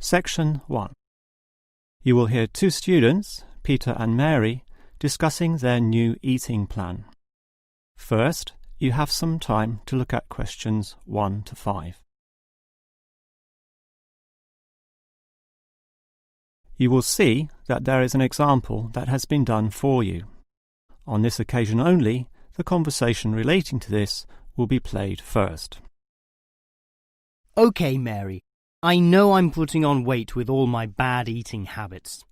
Section 1. You will hear two students, Peter and Mary, discussing their new eating plan. First, you have some time to look at questions 1 to 5. You will see that there is an example that has been done for you. On this occasion only, the conversation relating to this will be played first. OK, Mary. I know I'm putting on weight with all my bad eating habits.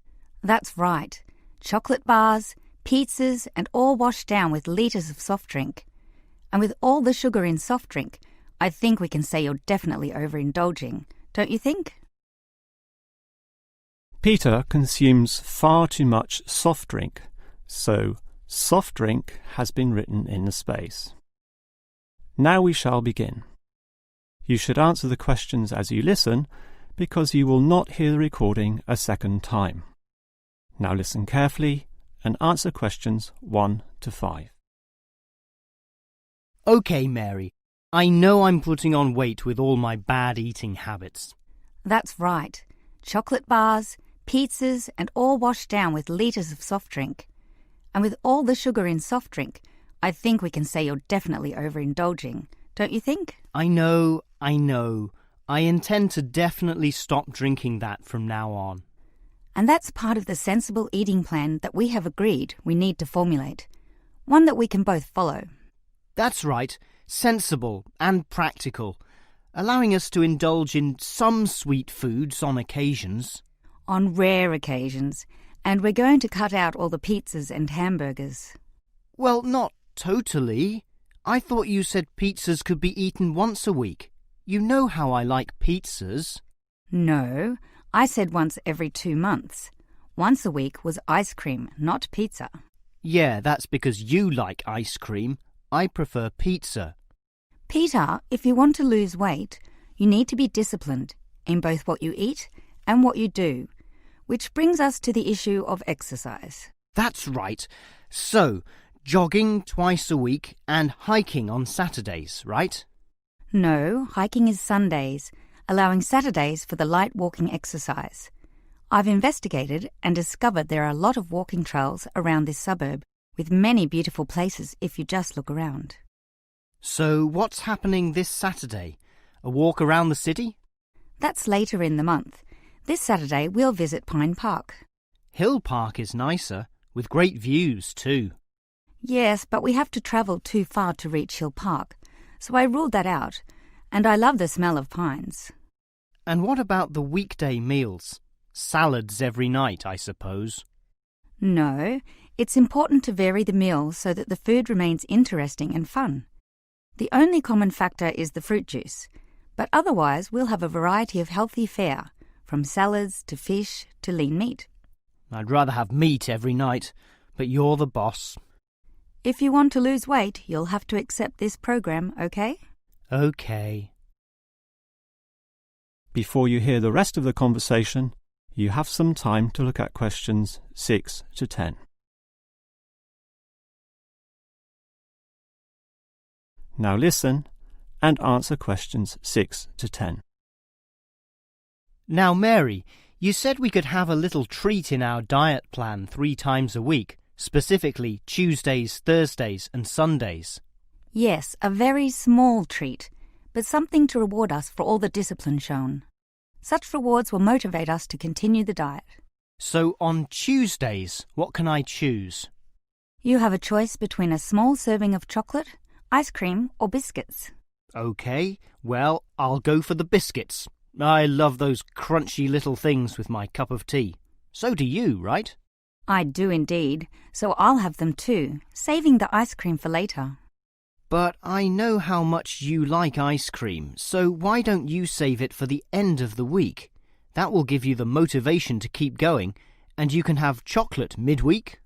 That's right. Chocolate bars, pizzas, and all washed down with litres of soft drink. And with all the sugar in soft drink, I think we can say you're definitely overindulging, don't you think? Peter consumes far too much soft drink, so soft drink has been written in the space. Now we shall begin. You should answer the questions as you listen, because you will not hear the recording a second time. Now listen carefully and answer questions 1 to 5. OK, Mary. I know I'm putting on weight with all my bad eating habits. That's right. Chocolate bars, pizzas, and all washed down with litres of soft drink. And with all the sugar in soft drink, I think we can say you're definitely overindulging, don't you think? I know. I intend to definitely stop drinking that from now on. And that's part of the sensible eating plan that we have agreed we need to formulate. One that we can both follow. That's right. Sensible and practical. Allowing us to indulge in some sweet foods on occasions. On rare occasions. And we're going to cut out all the pizzas and hamburgers. Well, not totally. I thought you said pizzas could be eaten once a week. You know how I like pizzas. No, I said once every 2 months. Once a week was ice cream, not pizza. Yeah, that's because you like ice cream. I prefer pizza. Peter, if you want to lose weight, you need to be disciplined in both what you eat and what you do, which brings us to the issue of exercise. That's right. So, jogging twice a week and hiking on Saturdays, right? No, hiking is Sundays, allowing Saturdays for the light walking exercise. I've investigated and discovered there are a lot of walking trails around this suburb, with many beautiful places if you just look around. So what's happening this Saturday? A walk around the city? That's later in the month. This Saturday we'll visit Pine Park. Hill Park is nicer, with great views too. Yes, but we have to travel too far to reach Hill Park, so I ruled that out, and I love the smell of pines. And what about the weekday meals? Salads every night, I suppose. No, it's important to vary the meals so that the food remains interesting and fun. The only common factor is the fruit juice, but otherwise we'll have a variety of healthy fare, from salads to fish to lean meat. I'd rather have meat every night, but you're the boss. If you want to lose weight, you'll have to accept this program, okay? Okay. Before you hear the rest of the conversation, you have some time to look at questions 6 to 10. Now listen and answer questions 6 to 10. Now, Mary, you said we could have a little treat in our diet plan 3 times a week, specifically Tuesdays, Thursdays and Sundays. Yes, a very small treat, but something to reward us for all the discipline shown. Such rewards will motivate us to continue the diet. So on Tuesdays, what can I choose? You have a choice between a small serving of chocolate, ice cream or biscuits. OK, well, I'll go for the biscuits. I love those crunchy little things with my cup of tea. So do you, right? I do indeed, so I'll have them too, saving the ice cream for later. But I know how much you like ice cream, so why don't you save it for the end of the week? That will give you the motivation to keep going, and you can have chocolate midweek.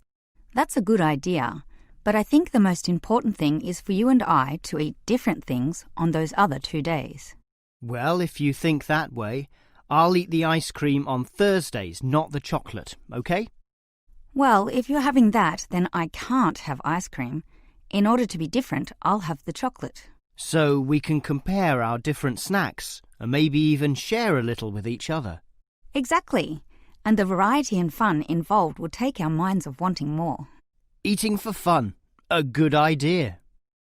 That's a good idea, but I think the most important thing is for you and I to eat different things on those other 2 days. Well, if you think that way, I'll eat the ice cream on Thursdays, not the chocolate, OK? Well, if you're having that, then I can't have ice cream. In order to be different, I'll have the chocolate. So we can compare our different snacks and maybe even share a little with each other. Exactly. And the variety and fun involved will take our minds of wanting more. Eating for fun. A good idea.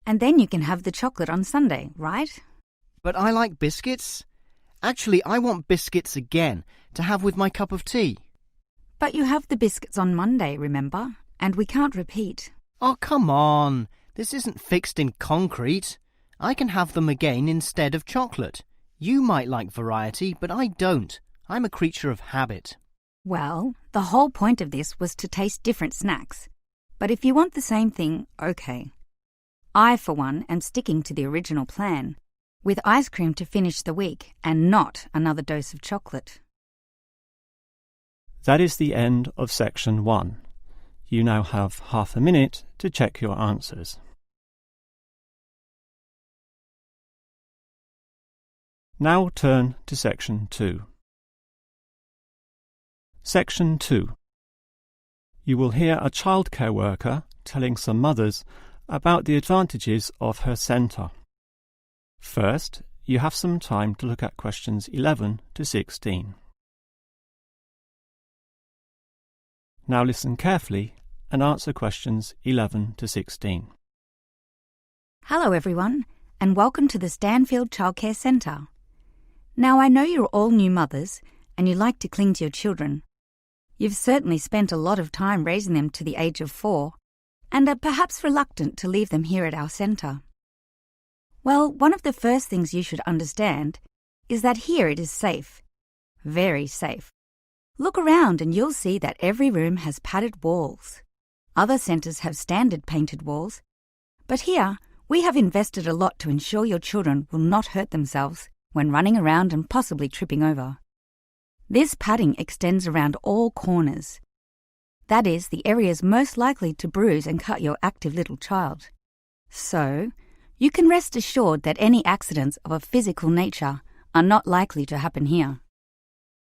And then you can have the chocolate on Sunday, right? But I like biscuits. Actually, I want biscuits again to have with my cup of tea. But you have the biscuits on Monday, remember? And we can't repeat. Oh, come on. This isn't fixed in concrete. I can have them again instead of chocolate. You might like variety, but I don't. I'm a creature of habit. Well, the whole point of this was to taste different snacks. But if you want the same thing, okay. I, for one, am sticking to the original plan, with ice cream to finish the week and not another dose of chocolate. That is the end of section 1. You now have half a minute to check your answers. Now turn to section 2. Section 2. You will hear a childcare worker telling some mothers about the advantages of her centre. First, you have some time to look at questions 11 to 16. Now listen carefully and answer questions 11 to 16. Hello everyone, and welcome to the Stanfield Childcare Centre. Now I know you're all new mothers and you like to cling to your children. You've certainly spent a lot of time raising them to the age of 4 and are perhaps reluctant to leave them here at our centre. Well, one of the first things you should understand is that here it is safe. Very safe. Look around and you'll see that every room has padded walls. Other centres have standard painted walls, but here we have invested a lot to ensure your children will not hurt themselves when running around and possibly tripping over. This padding extends around all corners. That is, the areas most likely to bruise and cut your active little child. So, you can rest assured that any accidents of a physical nature are not likely to happen here.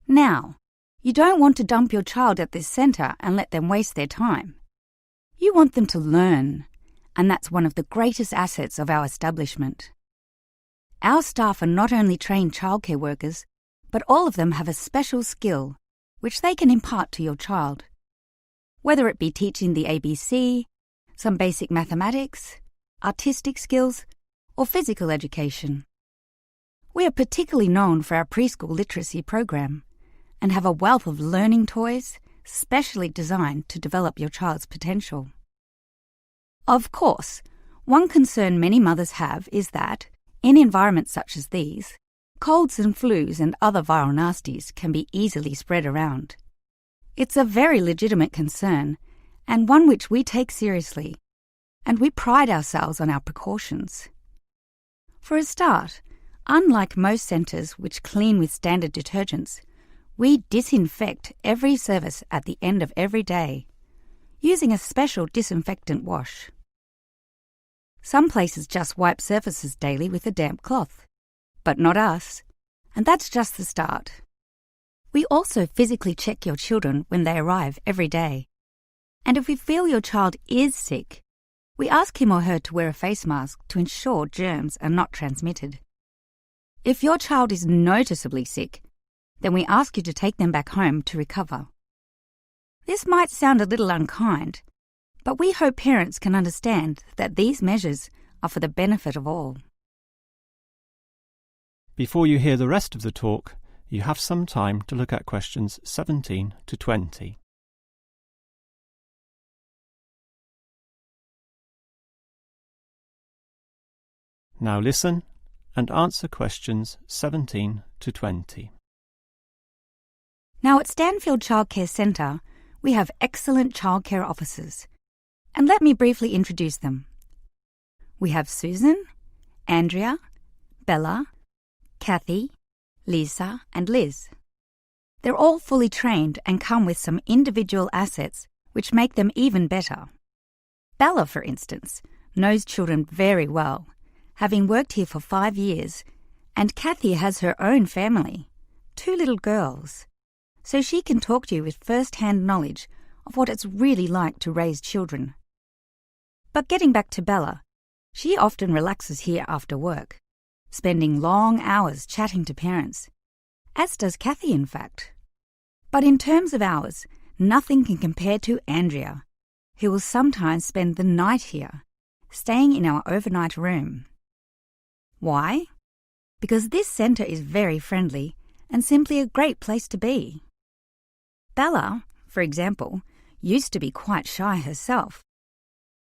Now, you don't want to dump your child at this centre and let them waste their time. You want them to learn, and that's one of the greatest assets of our establishment. Our staff are not only trained childcare workers, but all of them have a special skill which they can impart to your child. Whether it be teaching the ABC, some basic mathematics, artistic skills, or physical education. We are particularly known for our preschool literacy program and have a wealth of learning toys specially designed to develop your child's potential. Of course, one concern many mothers have is that, in environments such as these, colds and flus and other viral nasties can be easily spread around. It's a very legitimate concern, and one which we take seriously, and we pride ourselves on our precautions. For a start, unlike most centres which clean with standard detergents, we disinfect every service at the end of every day, using a special disinfectant wash. Some places just wipe surfaces daily with a damp cloth, but not us, and that's just the start. We also physically check your children when they arrive every day, and if we feel your child is sick, we ask him or her to wear a face mask to ensure germs are not transmitted. If your child is noticeably sick, then we ask you to take them back home to recover. This might sound a little unkind, but we hope parents can understand that these measures are for the benefit of all. Before you hear the rest of the talk, you have some time to look at questions 17 to 20. Now listen and answer questions 17 to 20. Now at Stanfield Childcare Centre, we have excellent childcare officers, and let me briefly introduce them. We have Susan, Andrea, Bella, Kathy, Lisa and Liz. They're all fully trained and come with some individual assets which make them even better. Bella, for instance, knows children very well, having worked here for 5 years, and Kathy has her own family, 2 little girls, so she can talk to you with first-hand knowledge of what it's really like to raise children. But getting back to Bella, she often relaxes here after work, spending long hours chatting to parents, as does Kathy in fact. But in terms of hours, nothing can compare to Andrea, who will sometimes spend the night here, staying in our overnight room. Why? Because this centre is very friendly and simply a great place to be. Bella, for example, used to be quite shy herself,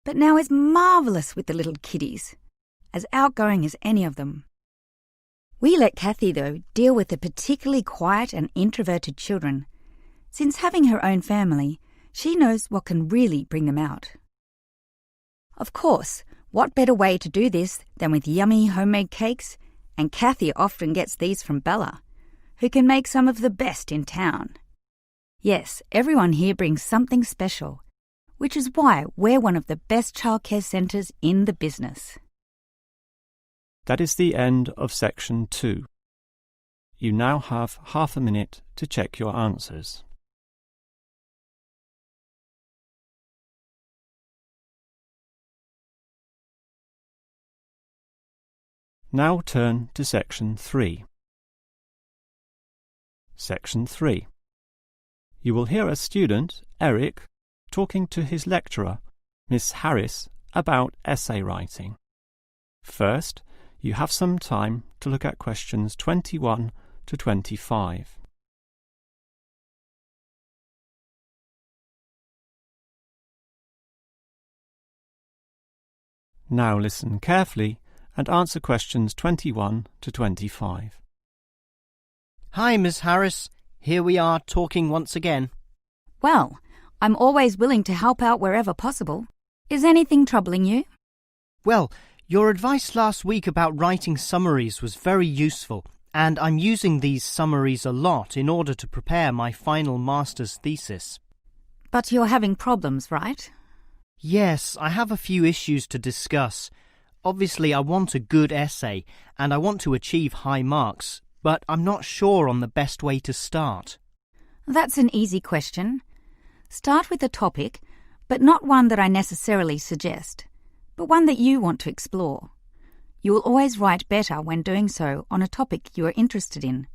but now is marvellous with the little kiddies, as outgoing as any of them. We let Kathy, though, deal with the particularly quiet and introverted children. Since having her own family, she knows what can really bring them out. Of course, what better way to do this than with yummy homemade cakes? And Kathy often gets these from Bella, who can make some of the best in town. Yes, everyone here brings something special, which is why we're one of the best childcare centres in the business. That is the end of section 2. You now have half a minute to check your answers. Now turn to section 3. Section 3. You will hear a student, Eric, talking to his lecturer, Miss Harris, about essay writing. First, you have some time to look at questions 21 to 25. Now listen carefully and answer questions 21 to 25. Hi, Miss Harris. Here we are talking once again. Well, I'm always willing to help out wherever possible. Is anything troubling you? Well, your advice last week about writing summaries was very useful, and I'm using these summaries a lot in order to prepare my final master's thesis. But you're having problems, right? Yes, I have a few issues to discuss. Obviously, I want a good essay, and I want to achieve high marks, but I'm not sure on the best way to start. That's an easy question. Start with a topic, but not one that I necessarily suggest, but one that you want to explore. You will always write better when doing so on a topic you are interested in,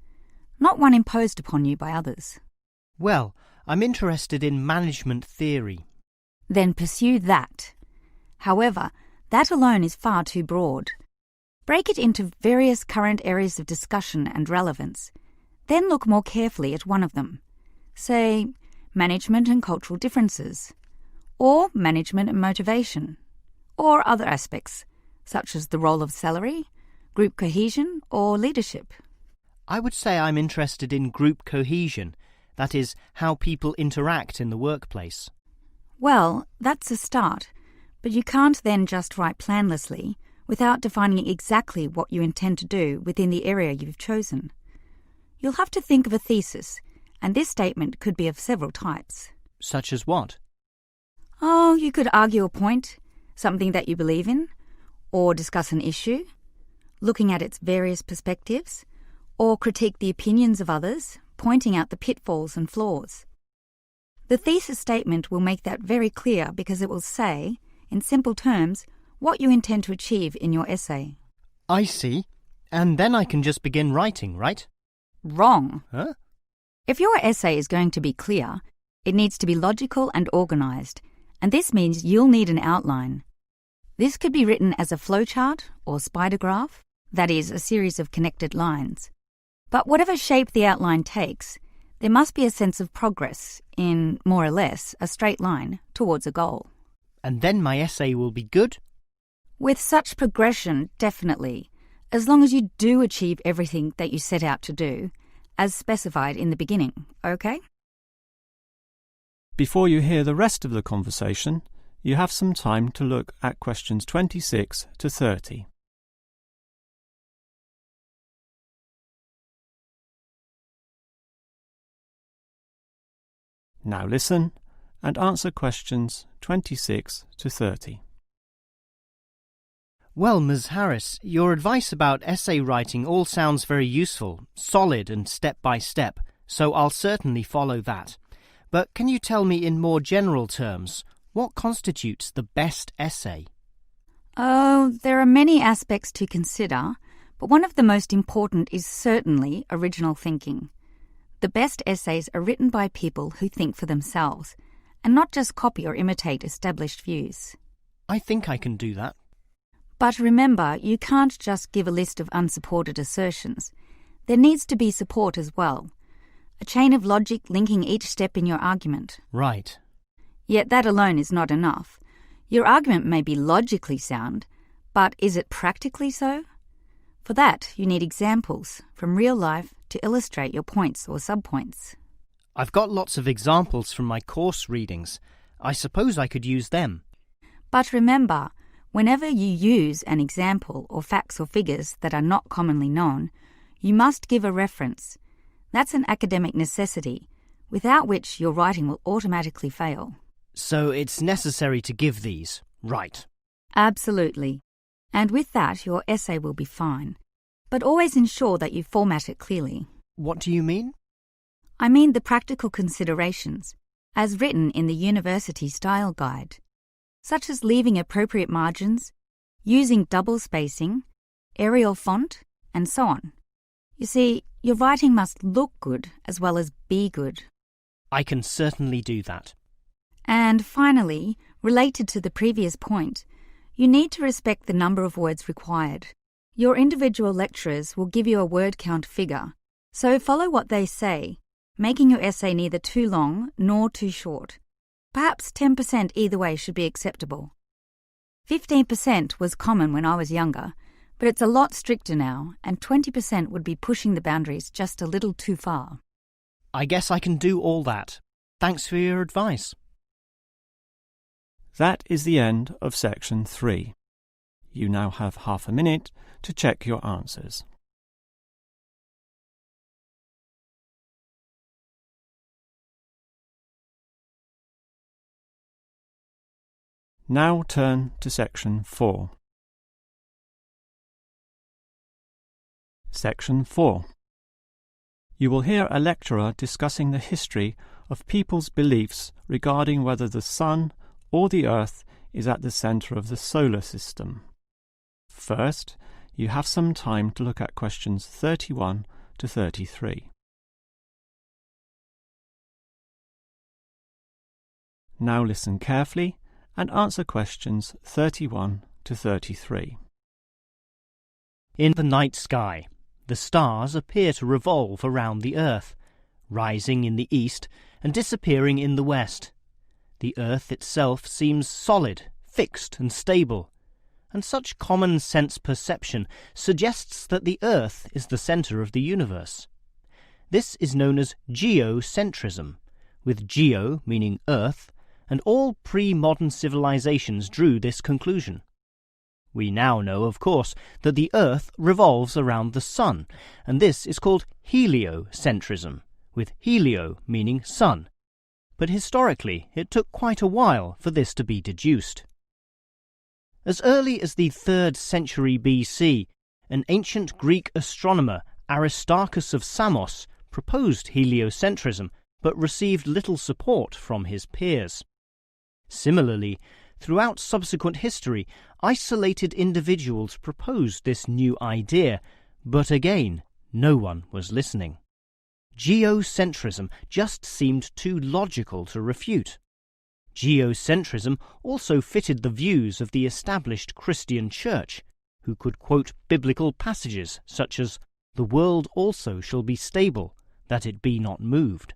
not one imposed upon you by others. Well, I'm interested in management theory. Then pursue that. However, that alone is far too broad. Break it into various current areas of discussion and relevance. Then look more carefully at one of them. Say, management and cultural differences, or management and motivation, or other aspects, such as the role of salary, group cohesion, or leadership. I would say I'm interested in group cohesion, that is, how people interact in the workplace. Well, that's a start, but you can't then just write planlessly without defining exactly what you intend to do within the area you've chosen. You'll have to think of a thesis, and this statement could be of several types. Such as what? Oh, you could argue a point, something that you believe in, or discuss an issue, looking at its various perspectives, or critique the opinions of others, pointing out the pitfalls and flaws. The thesis statement will make that very clear because it will say, in simple terms, what you intend to achieve in your essay. I see. And then I can just begin writing, right? Wrong. Huh? If your essay is going to be clear, it needs to be logical and organised, and this means you'll need an outline. This could be written as a flowchart or spider graph, that is, a series of connected lines. But whatever shape the outline takes, there must be a sense of progress in, more or less, a straight line towards a goal. And then my essay will be good? With such progression, definitely, as long as you do achieve everything that you set out to do, as specified in the beginning, okay? Before you hear the rest of the conversation, you have some time to look at questions 26 to 30. Now listen and answer questions 26 to 30. Well, Ms. Harris, your advice about essay writing all sounds very useful, solid and step-by-step, so I'll certainly follow that. But can you tell me in more general terms, what constitutes the best essay? Oh, there are many aspects to consider, but one of the most important is certainly original thinking. The best essays are written by people who think for themselves, and not just copy or imitate established views. I think I can do that. But remember, you can't just give a list of unsupported assertions. There needs to be support as well. A chain of logic linking each step in your argument. Right. Yet that alone is not enough. Your argument may be logically sound, but is it practically so? For that, you need examples from real life to illustrate your points or subpoints. I've got lots of examples from my course readings. I suppose I could use them. But remember, whenever you use an example or facts or figures that are not commonly known, you must give a reference. That's an academic necessity, without which your writing will automatically fail. So it's necessary to give these, right? Absolutely. And with that, your essay will be fine. But always ensure that you format it clearly. What do you mean? I mean the practical considerations, as written in the University Style Guide, such as leaving appropriate margins, using double spacing, Arial font, and so on. You see, your writing must look good as well as be good. I can certainly do that. And finally, related to the previous point, you need to respect the number of words required. Your individual lecturers will give you a word count figure, so follow what they say, making your essay neither too long nor too short. Perhaps 10% either way should be acceptable. 15% was common when I was younger, but it's a lot stricter now, and 20% would be pushing the boundaries just a little too far. I guess I can do all that. Thanks for your advice. That is the end of section 3. You now have half a minute to check your answers. Now turn to section 4. Section 4. You will hear a lecturer discussing the history of people's beliefs regarding whether the Sun or the Earth is at the centre of the solar system. First, you have some time to look at questions 31 to 33. Now listen carefully and answer questions 31 to 33. In the night sky, the stars appear to revolve around the Earth, rising in the east and disappearing in the west. The Earth itself seems solid, fixed and stable, and such common sense perception suggests that the Earth is the centre of the universe. This is known as geocentrism, with geo meaning Earth, and all pre-modern civilizations drew this conclusion. We now know, of course, that the Earth revolves around the Sun, and this is called heliocentrism, with helio meaning sun. But historically, it took quite a while for this to be deduced. As early as the 3rd century BC, an ancient Greek astronomer, Aristarchus of Samos, proposed heliocentrism, but received little support from his peers. Similarly, throughout subsequent history, isolated individuals proposed this new idea, but again, no one was listening. Geocentrism just seemed too logical to refute. Geocentrism also fitted the views of the established Christian Church, who could quote biblical passages such as, "The world also shall be stable, that it be not moved."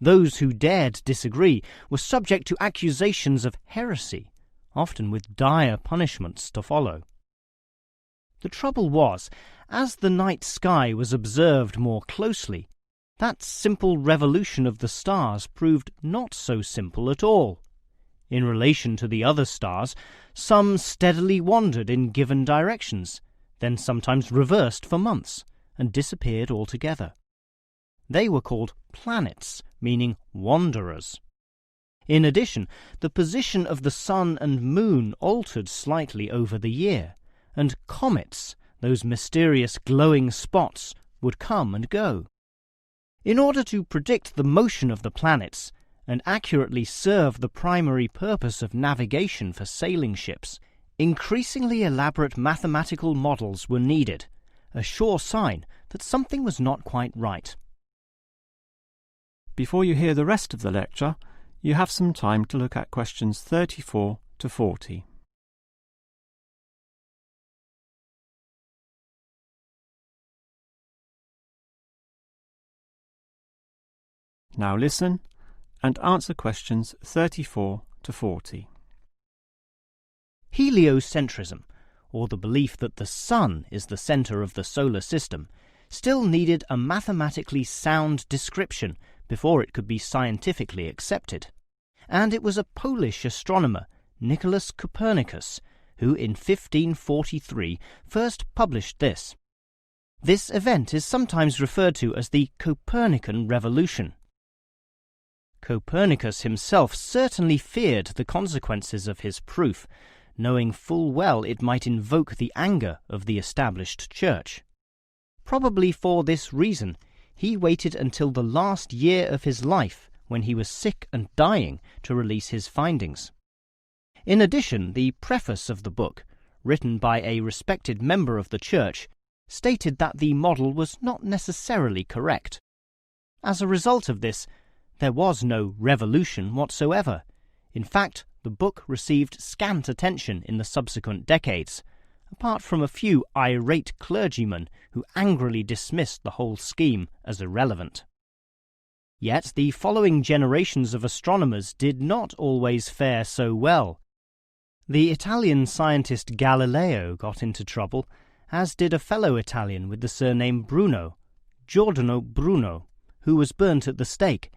Those who dared disagree were subject to accusations of heresy, often with dire punishments to follow. The trouble was, as the night sky was observed more closely, that simple revolution of the stars proved not so simple at all. In relation to the other stars, some steadily wandered in given directions, then sometimes reversed for months, and disappeared altogether. They were called planets, meaning wanderers. In addition, the position of the Sun and Moon altered slightly over the year, and comets, those mysterious glowing spots, would come and go. In order to predict the motion of the planets and accurately serve the primary purpose of navigation for sailing ships, increasingly elaborate mathematical models were needed, a sure sign that something was not quite right. before you hear the rest of the lecture, you have some time to look at questions 34 to 40. Now listen and answer questions 34 to 40. Heliocentrism, or the belief that the Sun is the centre of the solar system, still needed a mathematically sound description before it could be scientifically accepted. And it was a Polish astronomer, Nicholas Copernicus, who in 1543 first published this. This event is sometimes referred to as the Copernican Revolution. Copernicus himself certainly feared the consequences of his proof, knowing full well it might invoke the anger of the established church. Probably for this reason, he waited until the last year of his life, when he was sick and dying, to release his findings. In addition, the preface of the book, written by a respected member of the church, stated that the model was not necessarily correct. As a result of this, there was no revolution whatsoever. In fact, the book received scant attention in the subsequent decades, apart from a few irate clergymen who angrily dismissed the whole scheme as irrelevant. Yet the following generations of astronomers did not always fare so well. The Italian scientist Galileo got into trouble, as did a fellow Italian with the surname Bruno, Giordano Bruno, who was burnt at the stake.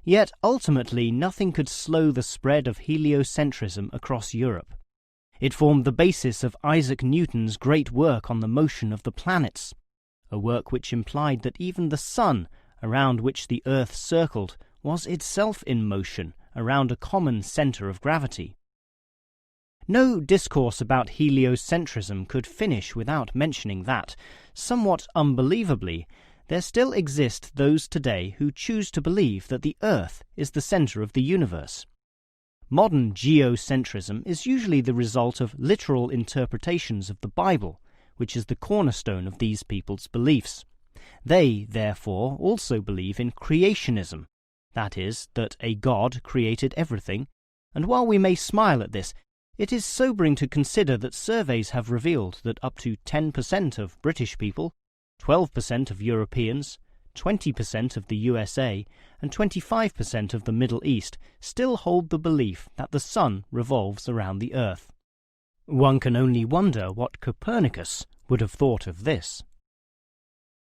Yet ultimately nothing could slow the spread of heliocentrism across Europe. It formed the basis of Isaac Newton's great work on the motion of the planets, a work which implied that even the Sun, around which the Earth circled, was itself in motion around a common centre of gravity. No discourse about heliocentrism could finish without mentioning that, somewhat unbelievably, there still exist those today who choose to believe that the Earth is the centre of the universe. Modern geocentrism is usually the result of literal interpretations of the Bible, which is the cornerstone of these people's beliefs. They, therefore, also believe in creationism, that is, that a God created everything, and while we may smile at this, it is sobering to consider that surveys have revealed that up to 10% of British people, 12% of Europeans, 20% of the USA, and 25% of the Middle East still hold the belief that the Sun revolves around the Earth. One can only wonder what Copernicus would have thought of this.